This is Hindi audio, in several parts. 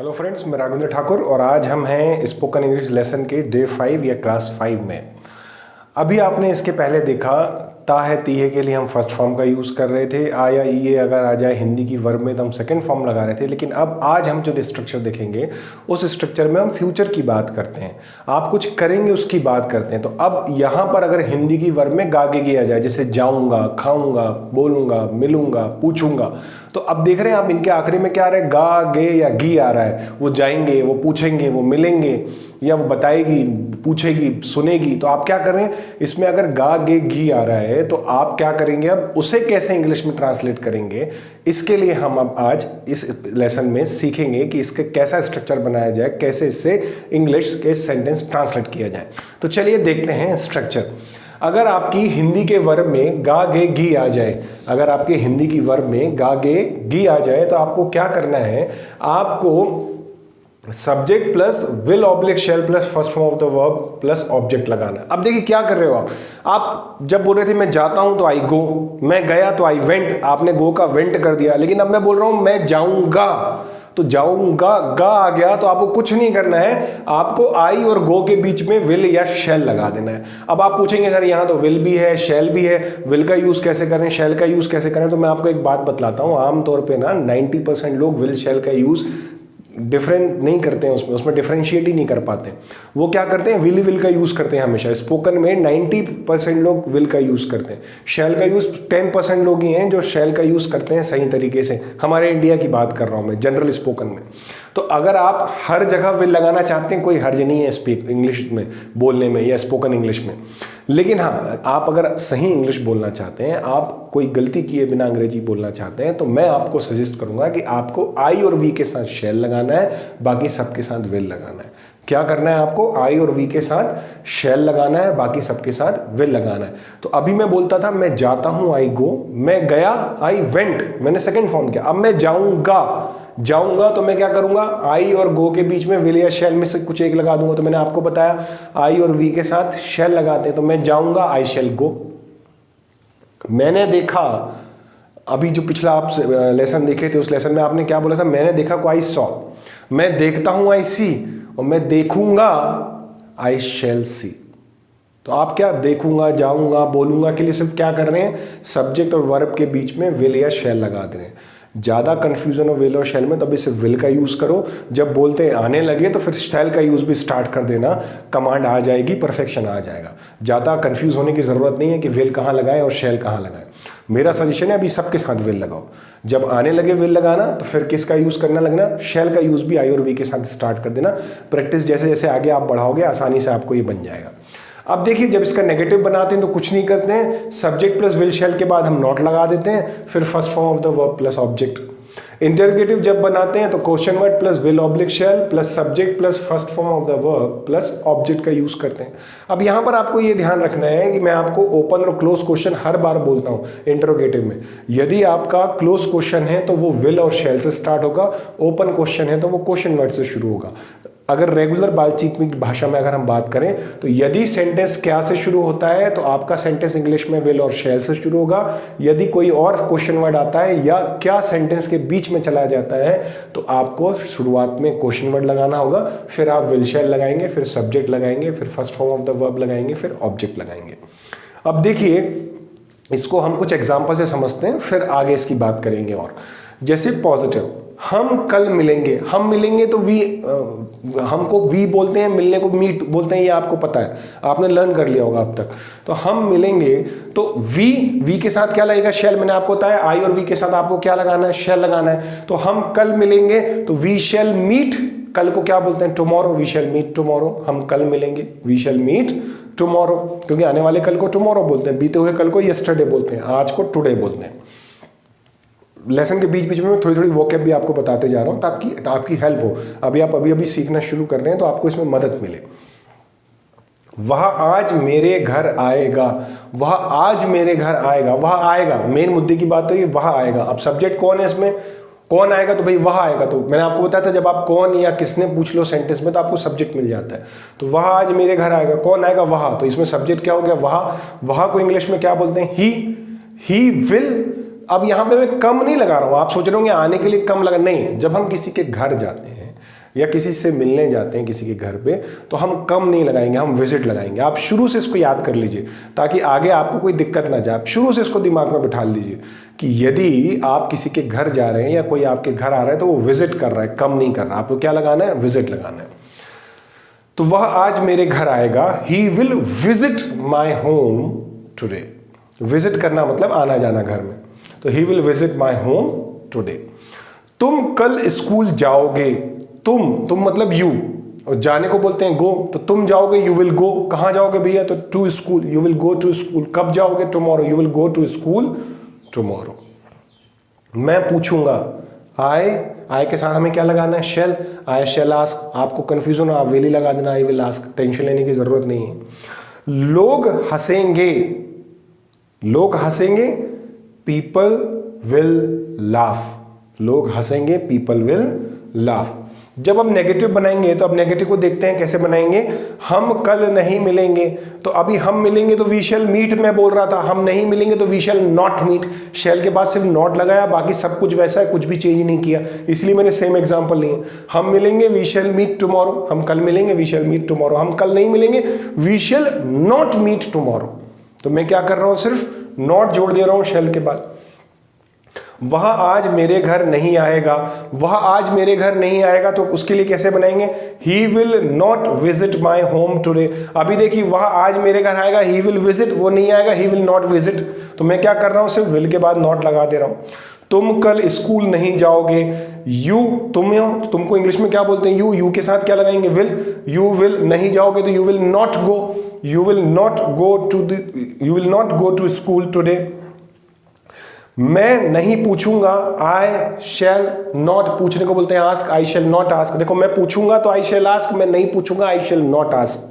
हेलो फ्रेंड्स, मैं राघवेंद्र ठाकुर और आज हम हैं स्पोकन इंग्लिश लेसन के डे 5 या क्लास 5 में। अभी आपने इसके पहले देखा ता है ती है के लिए हम फर्स्ट फॉर्म का यूज़ कर रहे थे। आ या ई अगर आ जाए हिंदी की वर्ब में तो हम सेकंड फॉर्म लगा रहे थे। लेकिन अब आज हम जो स्ट्रक्चर देखेंगे उस स्ट्रक्चर में हम फ्यूचर की बात करते हैं, आप कुछ करेंगे उसकी बात करते हैं। तो अब यहाँ पर अगर हिंदी की वर्ब में गा गे गी आ जाए, जैसे जाऊँगा, खाऊँगा, बोलूँगा, मिलूँगा, पूछूँगा, तो अब देख रहे हैं आप इनके आखिरी में क्या आ रहा है, गा गे या गी आ रहा है। वो जाएंगे, वो पूछेंगे, वो मिलेंगे, या वो बताएगी, पूछेगी, सुनेगी। तो आप क्या कर रहे हैं, इसमें अगर गा गे घी आ रहा है तो आप क्या करेंगे, अब उसे कैसे इंग्लिश में ट्रांसलेट करेंगे, इसके लिए हम अब आज इस लेसन में सीखेंगे कि इसके कैसा स्ट्रक्चर बनाया जाए, कैसे इससे इंग्लिश के सेंटेंस ट्रांसलेट किया जाए। तो चलिए देखते हैं स्ट्रक्चर। अगर आपकी हिंदी के वर्ब में गा गे घी आ जाए, अगर आपके हिंदी की वर्ब में गा गे घी आ जाए तो आपको क्या करना है, आपको subject plus will oblique shell plus first form of the verb plus object लगाना। अब देखिए क्या कर रहे हो आप जब बोल रहे थे मैं जाता हूं तो आई गो, मैं गया तो आई वेंट, आपने गो का वेंट कर दिया। लेकिन अब मैं बोल रहा हूं मैं जाऊंगा, तो जाऊंगा गा आ गया, तो आपको कुछ नहीं करना है, आपको आई और गो के बीच में विल या शेल लगा देना है। अब आप पूछेंगे सर यहाँ तो विल भी है, शेल भी है, विल का यूज कैसे करें, शेल का यूज कैसे करें। तो मैं आपको एक बात बतलाता हूँ, आमतौर पर ना 90% लोग विल शेल का यूज डिफरेंट नहीं करते हैं, उसमें डिफरेंशिएट ही नहीं कर पाते। वो क्या करते हैं, विल का यूज़ करते हैं हमेशा। स्पोकन में 90% लोग विल का यूज़ करते हैं, शेल का यूज़ 10% लोग ही हैं जो शेल का यूज़ करते हैं सही तरीके से। हमारे इंडिया की बात कर रहा हूँ मैं, जनरल स्पोकन में। तो अगर आप हर जगह विल लगाना चाहते हैं, कोई हर्ज नहीं है स्पीक इंग्लिश में बोलने में या स्पोकन इंग्लिश में। लेकिन हाँ, आप अगर सही इंग्लिश बोलना चाहते हैं, आप कोई गलती किए बिना अंग्रेजी बोलना चाहते हैं, तो मैं आपको सजेस्ट करूंगा कि आपको आई और वी के साथ शेल लगाना है, बाकी सबके साथ विल लगाना है। क्या करना है आपको, आई और वी के साथ शेल लगाना है, बाकी सबके साथ विल लगाना है। तो अभी मैं बोलता था मैं जाता हूं आई गो, मैं गया आई वेंट, मैंने सेकंड फॉर्म किया। अब मैं जाऊंगा तो मैं क्या करूंगा, आई और गो के बीच में विल या शेल में से कुछ एक लगा दूंगा। तो मैंने आपको बताया आई और वी के साथ शेल लगाते हैं, तो मैं जाऊंगा आई शेल गो। मैंने देखा, अभी जो पिछला आप लेसन देखे थे उस लेसन में आपने क्या बोला था, मैंने देखा को आई सॉ, मैं देखता हूं आई सी, और मैं देखूंगा आई शेल सी। तो आप क्या देखूंगा, जाऊंगा, बोलूंगा के लिए सिर्फ क्या कर रहे हैं, सब्जेक्ट और वर्ब के बीच में विल या शेल लगा दे रहे हैं। ज़्यादा कंफ्यूजन हो विल और शेल में, तभी सिर्फ विल का यूज़ करो। जब बोलते आने लगे तो फिर शेल का यूज़ भी स्टार्ट कर देना, कमांड आ जाएगी, परफेक्शन आ जाएगा। ज़्यादा कंफ्यूज होने की ज़रूरत नहीं है कि विल कहाँ लगाएं और शेल कहाँ लगाएं। मेरा सजेशन है अभी सबके साथ विल लगाओ। जब आने लगे विल लगाना तो फिर किसका यूज़ करना लगना, शेल का यूज़ भी आई और वी के साथ स्टार्ट कर देना। प्रैक्टिस जैसे जैसे आगे आप बढ़ाओगे आसानी से आपको ये बन जाएगा। अब देखिए, जब इसका नेगेटिव बनाते हैं तो कुछ नहीं करते हैं, सब्जेक्ट प्लस विल शेल के बाद हम नॉट लगा देते हैं, फिर first form of the verb plus object. Interrogative जब बनाते हैं तो question word plus will oblique shell plus subject plus first form of the verb plus object का यूज करते हैं। अब यहां पर आपको ये ध्यान रखना है कि मैं आपको ओपन और क्लोज क्वेश्चन हर बार बोलता हूं इंटरोगेटिव में। यदि आपका क्लोज क्वेश्चन है तो वो विल और शेल से स्टार्ट होगा, ओपन क्वेश्चन है तो वो क्वेश्चन वर्ड से शुरू होगा। अगर रेगुलर बातचीत की भाषा में अगर हम बात करें तो यदि सेंटेंस क्या से शुरू होता है तो आपका सेंटेंस इंग्लिश में विल और शेल से शुरू होगा। यदि कोई और क्वेश्चन वर्ड आता है या क्या सेंटेंस के बीच में चला जाता है तो आपको शुरुआत में क्वेश्चन वर्ड लगाना होगा, फिर आप विल शेल लगाएंगे, फिर सब्जेक्ट लगाएंगे, फिर first form of the verb लगाएंगे, फिर ऑब्जेक्ट लगाएंगे। अब देखिए, इसको हम कुछ एग्जाम्पल से समझते हैं, फिर आगे इसकी बात करेंगे। और जैसे पॉजिटिव, हम कल मिलेंगे, हम मिलेंगे तो वी, हमको वी बोलते हैं, मिलने को मीट बोलते हैं, ये आपको पता है, आपने लर्न कर लिया होगा अब तक। तो हम मिलेंगे तो वी के साथ क्या लगेगा, शेल। मैंने आपको बताया आई और वी के साथ आपको क्या लगाना है, शेल लगाना है। तो हम कल मिलेंगे तो वी शेल मीट, कल को क्या बोलते हैं, tomorrow, we shall meet tomorrow. हम कल मिलेंगे, वी शेल मीट टुमारो, क्योंकि आने वाले कल को टुमारो बोलते हैं, बीते हुए कल को यस्टरडे बोलते हैं, आज को टुडे बोलते हैं। लेसन के बीच बीच में मैं थोड़ी थोड़ी वोकैब भी आपको बताते जा रहा हूँ ताकि आपकी हेल्प हो। अभी आप अभी सीखना शुरू कर रहे हैं तो आपको इसमें मदद मिले। वह आज मेरे घर आएगा, वह आज मेरे घर आएगा, वह आएगा, मेन मुद्दे की बात तो ये वह आएगा। अब सब्जेक्ट कौन है इसमें, कौन आएगा, तो भाई वह आएगा। तो मैंने आपको बताया था जब आप कौन या किसने पूछ लो सेंटेंस में तो आपको सब्जेक्ट मिल जाता है। तो वह आज मेरे घर आएगा, कौन आएगा, वह। तो इसमें सब्जेक्ट क्या हो गया, वह को इंग्लिश में क्या बोलते हैं, ही विल। अब यहां पे मैं कम नहीं लगा रहा हूं, आप सोच रहे होंगे आने के लिए कम लगा, नहीं। जब हम किसी के घर जाते हैं या किसी से मिलने जाते हैं किसी के घर पे, तो हम कम नहीं लगाएंगे, हम विजिट लगाएंगे। आप शुरू से इसको याद कर लीजिए ताकि आगे आपको कोई दिक्कत ना जाए। आप शुरू से इसको दिमाग में बिठा लीजिए कि यदि आप किसी के घर जा रहे हैं या कोई आपके घर आ रहा है तो वो विजिट कर रहा है, कम नहीं कर रहा। आपको क्या लगाना है? विजिट लगाना है। तो वह आज मेरे घर आएगा, he will visit my home today. Visit करना मतलब आना जाना घर में, तो he will visit my home today. तुम कल स्कूल जाओगे। तुम मतलब यू, और जाने को बोलते हैं गो, तो तुम जाओगे, यू विल गो। कहां जाओगे भैया? तो to school, you will go to school. कब जाओगे? Tomorrow, you will go to school tomorrow. मैं पूछूंगा, आई के साथ हमें क्या लगाना है? शेल। I shall ask. आपको कंफ्यूजन हो, आप विल ही लगा देना, आई विल आस्क, टेंशन लेने की जरूरत नहीं है। लोग हंसेंगे। लोग हंसेंगे, पीपल विल लाफ। लोग हंसेंगे, पीपल विल लाफ। जब हम नेगेटिव बनाएंगे तो अब नेगेटिव को देखते हैं कैसे बनाएंगे। हम कल नहीं मिलेंगे, तो अभी हम मिलेंगे तो वी शैल मीट मैं बोल रहा था, हम नहीं मिलेंगे तो वी शैल नॉट मीट। शैल के बाद सिर्फ नॉट लगाया, बाकी सब कुछ वैसा है, कुछ भी चेंज नहीं किया, इसलिए मैंने सेम एग्जांपल लिए। हम मिलेंगे, वी शैल मीट टुमारो। हम कल मिलेंगे, वी शैल मीट टुमारो। हम कल नहीं मिलेंगे, we shall not meet tomorrow. तो मैं क्या कर रहा हूं? सिर्फ नॉट जोड़ दे रहा हूं शैल के बाद। वह आज मेरे घर नहीं आएगा। वह आज मेरे घर नहीं आएगा, तो उसके लिए कैसे बनाएंगे? He will not visit my home today. अभी देखिए, वह आज मेरे घर आएगा, ही विल विजिट, वो नहीं आएगा, ही विल नॉट विजिट। तो मैं क्या कर रहा हूं? सिर्फ विल के बाद नॉट लगा दे रहा हूं। तुम कल स्कूल नहीं जाओगे। यू, तुम हो, तुमको इंग्लिश में क्या बोलते हैं? यू के साथ क्या लगाएंगे? विल। यू विल नहीं जाओगे तो you will not go. You will not go to school today. मैं नहीं पूछूंगा, आई शैल नॉट। पूछने को बोलते हैं ask, I shall not ask. देखो, मैं पूछूंगा तो आई शैल आस्क, मैं नहीं पूछूंगा आई शैल नॉट आस्क।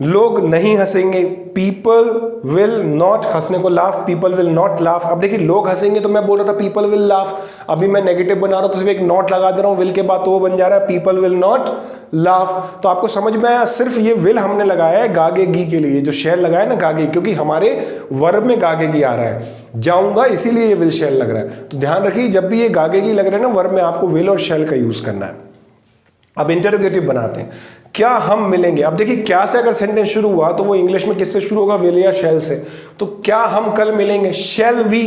लोग नहीं हंसेंगे, पीपल विल नॉट। हंसने को laugh, people will not laugh. अब देखिए, लोग हंसेंगे तो मैं बोल रहा था पीपल विल लाफ, अभी मैं नेगेटिव बना रहा हूं तो सिर्फ एक नॉट लगा दे रहा हूं विल के बाद, तो वो बन जा रहा है पीपल विल नॉट लाफ। तो आपको समझ में आया, सिर्फ ये विल हमने लगाया है गागे गी के लिए, जो शैल लगाया ना गागे, क्योंकि हमारे वर्ब में गागे गी आ रहा है, जाऊंगा, इसीलिए ये विल शैल लग रहा है। तो ध्यान रखिए, जब भी ये गागे गी लग रहा है ना वर्ब में, आपको विल और शैल का यूज करना है। अब इंटरोगेटिव बनाते हैं। क्या हम मिलेंगे? अब देखिए, क्या से अगर सेंटेंस शुरू हुआ तो वो इंग्लिश में किससे शुरू होगा? विल या शैल से। तो क्या हम कल मिलेंगे? Shall we,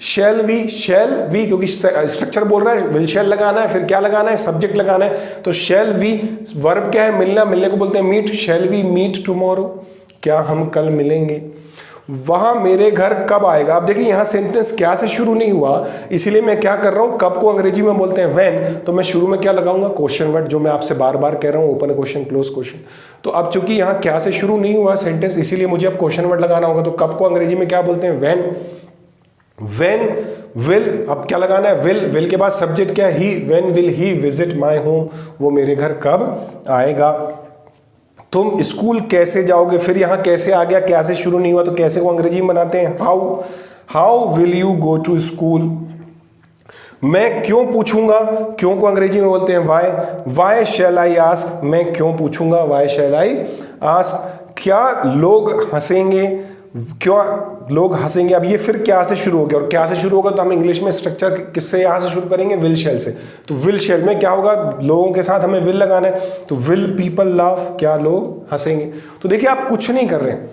shall we, shall we, क्योंकि स्ट्रक्चर बोल रहा है विल शैल लगाना है, फिर क्या लगाना है? सब्जेक्ट लगाना है। तो शैल वी, वर्ब क्या है? मिलना, मिलने को बोलते हैं meet. Shall we meet tomorrow. क्या हम कल मिलेंगे? वहां मेरे घर कब आएगा? अब देखिए, यहां सेंटेंस क्या से शुरू नहीं हुआ, इसीलिए मैं क्या कर रहा हूं, कब को अंग्रेजी में बोलते हैं व्हेन, तो मैं शुरू में क्या लगाऊंगा? क्वेश्चन वर्ड, जो मैं आपसे बार बार कह रहा हूं, ओपन क्वेश्चन क्लोज क्वेश्चन। तो अब चूंकि यहां क्या से शुरू नहीं हुआ सेंटेंस, इसीलिए मुझे अब क्वेश्चन वर्ड लगाना होगा। तो कब को अंग्रेजी में क्या बोलते हैं? व्हेन। व्हेन विल, अब क्या लगाना है? विल। विल के बाद सब्जेक्ट क्या है? He. When will he visit my home, वो मेरे घर कब आएगा। तुम स्कूल कैसे जाओगे? फिर यहां कैसे आ गया, क्या से शुरू नहीं हुआ, तो कैसे को अंग्रेजी में बनाते हैं? How. How will you go to school. मैं क्यों पूछूंगा? क्यों को अंग्रेजी में बोलते हैं why. Why shall I ask, मैं क्यों पूछूंगा? Why shall I ask. क्या लोग हंसेंगे? क्यों लोग हंसेंगे? अब ये फिर क्या से शुरू हो गया, और क्या से शुरू होगा तो हम इंग्लिश में स्ट्रक्चर किससे यहां से शुरू करेंगे? विल शैल से। तो विल शैल में क्या होगा? लोगों के साथ हमें विल लगाना है, तो विल पीपल लाफ, क्या लोग हंसेंगे। तो देखिए, आप कुछ नहीं कर रहे हैं।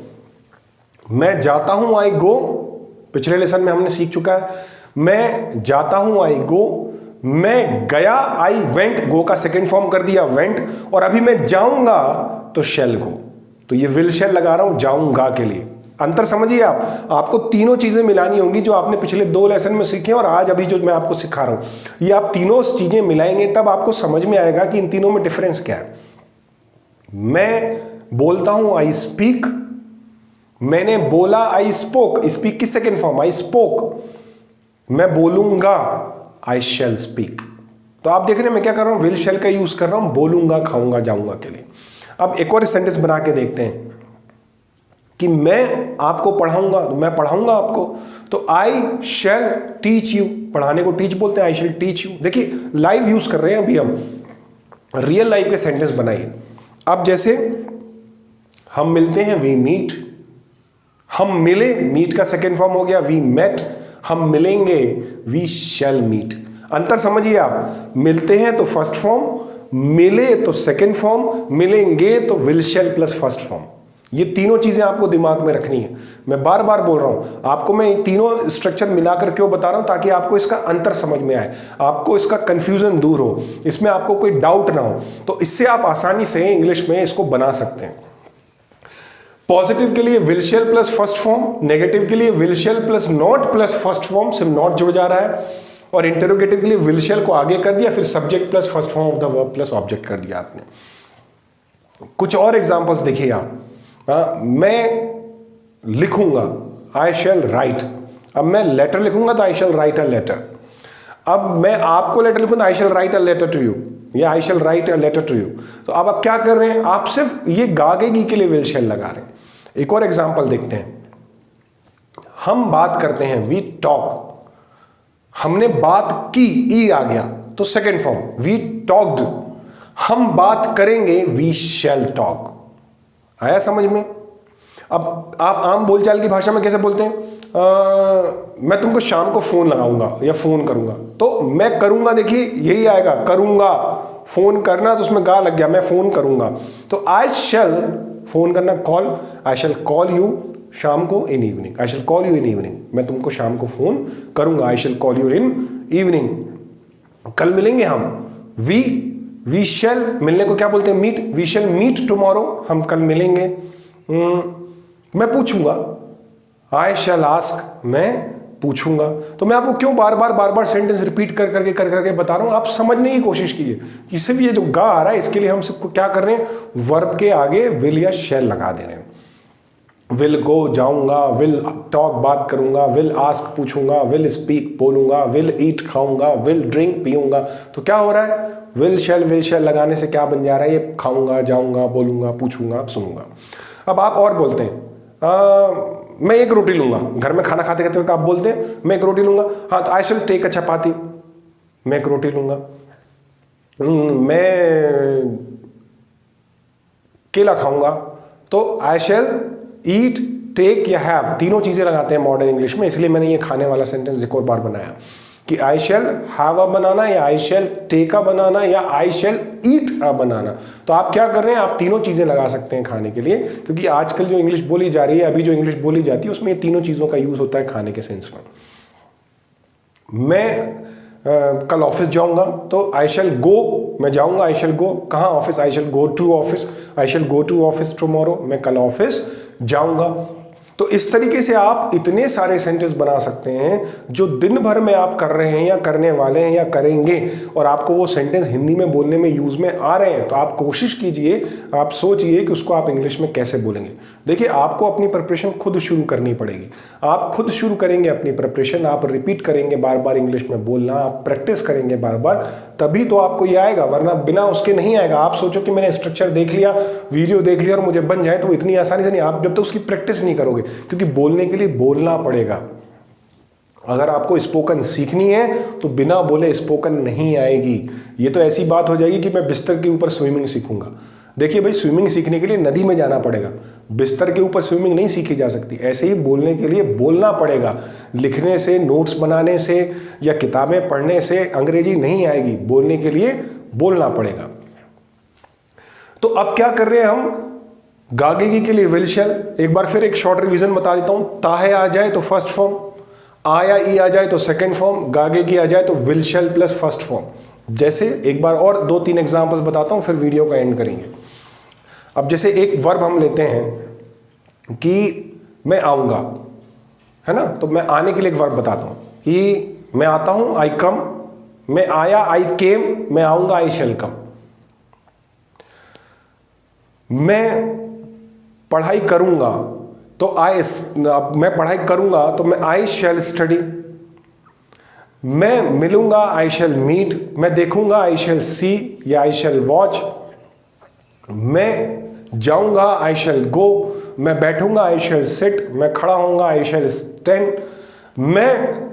मैं जाता हूं, आई गो, पिछले लेसन में हमने सीख चुका है। मैं जाता हूं, आई गो। मैं गया, आई वेंट, गो का सेकेंड फॉर्म कर दिया वेंट। और अभी मैं जाऊंगा तो शैल गो, तो ये विल शैल लगा रहा हूं जाऊंगा के लिए। अंतर समझिए आप, आपको तीनों चीजें मिलानी होंगी जो आपने पिछले 2 लेसन में सीखे और आज अभी जो मैं आपको सिखा रहा हूं, ये आप तीनों चीजें मिलाएंगे तब आपको समझ में आएगा कि इन तीनों में डिफरेंस क्या है। मैं बोलता हूं, आई स्पीक। मैंने बोला, आई स्पोक। स्पीक की सेकेंड फॉर्म आई स्पोक। मैं बोलूंगा, आई शैल स्पीक। तो आप देख रहे हैं मैं क्या कर रहा हूं? विल शैल का यूज कर रहा हूं बोलूंगा, खाऊंगा, जाऊंगा के लिए। अब एक और सेंटेंस बना के देखते हैं कि मैं आपको पढ़ाऊंगा, तो मैं पढ़ाऊंगा आपको, तो आई शैल टीच यू। पढ़ाने को टीच बोलते हैं, आई शैल टीच यू। देखिए, लाइव यूज कर रहे हैं अभी हम, रियल लाइफ के सेंटेंस बनाइए। अब जैसे हम मिलते हैं, वी मीट। हम मिले, मीट का सेकेंड फॉर्म हो गया वी मेट। हम मिलेंगे, वी शैल मीट। अंतर समझिए आप, मिलते हैं तो फर्स्ट फॉर्म, मिले तो सेकंड फॉर्म, मिलेंगे तो will shell plus first form. ये तीनों चीजें आपको दिमाग में रखनी है। मैं बार बार बोल रहा हूं आपको, मैं तीनों स्ट्रक्चर मिलाकर क्यों बता रहा हूं, ताकि आपको इसका अंतर समझ में आए, आपको इसका कंफ्यूजन दूर हो, इसमें आपको कोई डाउट ना हो। तो इससे आप आसानी से इंग्लिश में इसको बना सकते हैं। पॉजिटिव के लिए will shell plus first form, negative के लिए will shell plus not plus first form, सिर्फ नॉट जुड़ जा रहा है, और इंटरोगेटिव के लिए विल शैल को आगे कर दिया, फिर subject plus first form of the verb plus object कर दिया आपने। कुछ और एग्जांपल्स देखिए आप। मैं लिखूंगा, आई शैल राइट। अब मैं लेटर लिखूंगा तो I shall write a letter. अब मैं आपको लेटर लिखूंगा, I shall write a letter to you, या I shall write a letter to you. तो अब आप क्या कर रहे हैं, आप सिर्फ ये गागेगी के लिए विल शैल लगा रहे हैं। एक और एग्जांपल देखते हैं। हम बात करते हैं, वी टॉक। हमने बात की, ई आ गया तो सेकेंड फॉर्म, वी टॉक्ड। हम बात करेंगे, वी शैल टॉक। आया समझ में? अब आप आम बोलचाल की भाषा में कैसे बोलते हैं, मैं तुमको शाम को फोन लगाऊंगा या फोन करूंगा। तो मैं करूंगा, देखिए यही आएगा, करूंगा। फोन करना तो उसमें गा लग गया, मैं फोन करूंगा। तो आई शैल, फोन करना call, I shall call you शाम को in evening, I shall call you in evening. मैं तुमको शाम को फोन करूंगा, I shall call you in evening. कल मिलेंगे हम, वी शैल, मिलने को क्या बोलते हैं, meet. We shall meet tomorrow, हम कल मिलेंगे। मैं पूछूंगा, आई शैल आस्क, मैं पूछूंगा। तो मैं आपको क्यों बार बार सेंटेंस रिपीट कर करके बता रहा हूं, आप समझने की कोशिश कीजिए कि सिर्फ ये जो गा आ रहा है इसके लिए हम सबको क्या कर रहे हैं, वर्ब के आगे विल या शैल लगा दे रहे हैं। विल गो जाऊंगा, विल टॉक बात करूंगा, विल आस्क पूछूंगा, विल स्पीक बोलूंगा, विल ईट खाऊंगा, विल ड्रिंक पीऊंगा। तो क्या हो रहा है, विल शैल लगाने से क्या बन जा रहा है, ये खाऊंगा, जाऊंगा, बोलूंगा, पूछूंगा, सुनूंगा। अब आप और बोलते हैं, मैं एक रोटी लूंगा। घर में खाना खाते खाते आप बोलते हैं मैं एक रोटी लूंगा। हाँ, तो आई शैल टेक अ चपाती, मैं एक रोटी लूंगा। मैं केला खाऊंगा, तो आई शैल ईट, टेक या हैव, तीनों चीजें लगाते हैं मॉडर्न इंग्लिश में। इसलिए मैंने ये खाने वाला सेंटेंस एक और बार बनाया कि आई शैल हैव अ बनाना, या आई शैल टेक अ बनाना, या आई शैल ईट अ बनाना। तो आप क्या कर रहे हैं, आप तीनों चीजें लगा सकते हैं खाने के लिए, क्योंकि आजकल जो इंग्लिश बोली जा रही है, अभी जो इंग्लिश बोली जाती है उसमें ये तीनों चीजों का यूज होता है खाने के सेंस में। मैं कल ऑफिस जाऊंगा, तो आई शैल गो, मैं जाऊंगा, आई शैल गो कहाँ, office, I shall go to office, I shall go to office tomorrow, मैं कल ऑफिस जाऊंगा। तो इस तरीके से आप इतने सारे सेंटेंस बना सकते हैं जो दिन भर में आप कर रहे हैं या करने वाले हैं या करेंगे, और आपको वो सेंटेंस हिंदी में बोलने में यूज में आ रहे हैं। तो आप कोशिश कीजिए, आप सोचिए कि उसको आप इंग्लिश में कैसे बोलेंगे। देखिए, आपको अपनी प्रिपरेशन खुद शुरू करनी पड़ेगी। आप खुद शुरू करेंगे अपनी प्रिपरेशन, आप रिपीट करेंगे बार बार इंग्लिश में बोलना, आप प्रैक्टिस करेंगे बार बार, तभी तो आपको ये आएगा, वरना बिना उसके नहीं आएगा। आप सोचो कि मैंने स्ट्रक्चर देख लिया, वीडियो देख लिया और मुझे बन जाए, तो इतनी आसानी से नहीं। आप जब तक उसकी प्रैक्टिस नहीं करोगे, क्योंकि बोलने के लिए बोलना पड़ेगा। अगर आपको स्पोकन सीखनी है तो बिना बोले स्पोकन नहीं आएगी। ये तो ऐसी बात हो जाएगी कि मैं बिस्तर के ऊपर स्विमिंग सीखूंगा। देखिए भाई, स्विमिंग सीखने के लिए नदी में जाना पड़ेगा, बिस्तर के ऊपर स्विमिंग नहीं सीखी जा सकती। ऐसे ही बोलने के लिए बोलना पड़ेगा। लिखने से, नोट्स बनाने से या किताबें पढ़ने से अंग्रेजी नहीं आएगी, बोलने के लिए बोलना पड़ेगा। तो अब क्या कर रहे हैं हम, गागेगी के लिए विल शैल। एक बार फिर एक शॉर्ट रिवीजन बता देता हूं। ताहे आ जाए तो फर्स्ट फॉर्म, आ या ई आ जाए तो सेकंड फॉर्म, गागेगी आ जाए तो will shell plus first form. जैसे एक बार और 2-3 एग्जांपल्स बताता हूं, फिर वीडियो का एंड करेंगे। अब जैसे एक वर्ब हम लेते हैं कि मैं आऊंगा, है ना, तो मैं आने के लिए एक वर्ब बताता हूं कि मैं आता हूं, आई कम। मैं आया, आई केम। मैं आऊंगा, आई शैल कम। मैं पढ़ाई करूंगा तो मैं पढ़ाई करूंगा तो मैं आई शैल स्टडी। मैं मिलूंगा, आई शैल मीट। मैं देखूंगा, आई शैल सी या आई शैल वॉच। मैं जाऊंगा, आई शैल गो। मैं बैठूंगा, आई शैल सिट। मैं खड़ा होऊंगा, आई शैल स्टैंड। मैं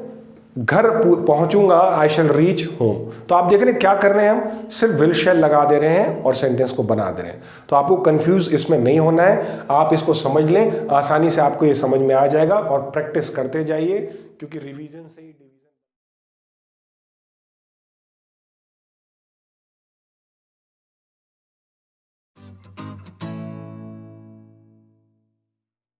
घर पहुंचूंगा, आई शैल रीच होम। तो आप देख रहे हैं क्या कर रहे हैं, हम सिर्फ विल शैल लगा दे रहे हैं और सेंटेंस को बना दे रहे हैं। तो आपको कंफ्यूज इसमें नहीं होना है, आप इसको समझ लें, आसानी से आपको ये समझ में आ जाएगा और प्रैक्टिस करते जाइए, क्योंकि रिवीजन से ही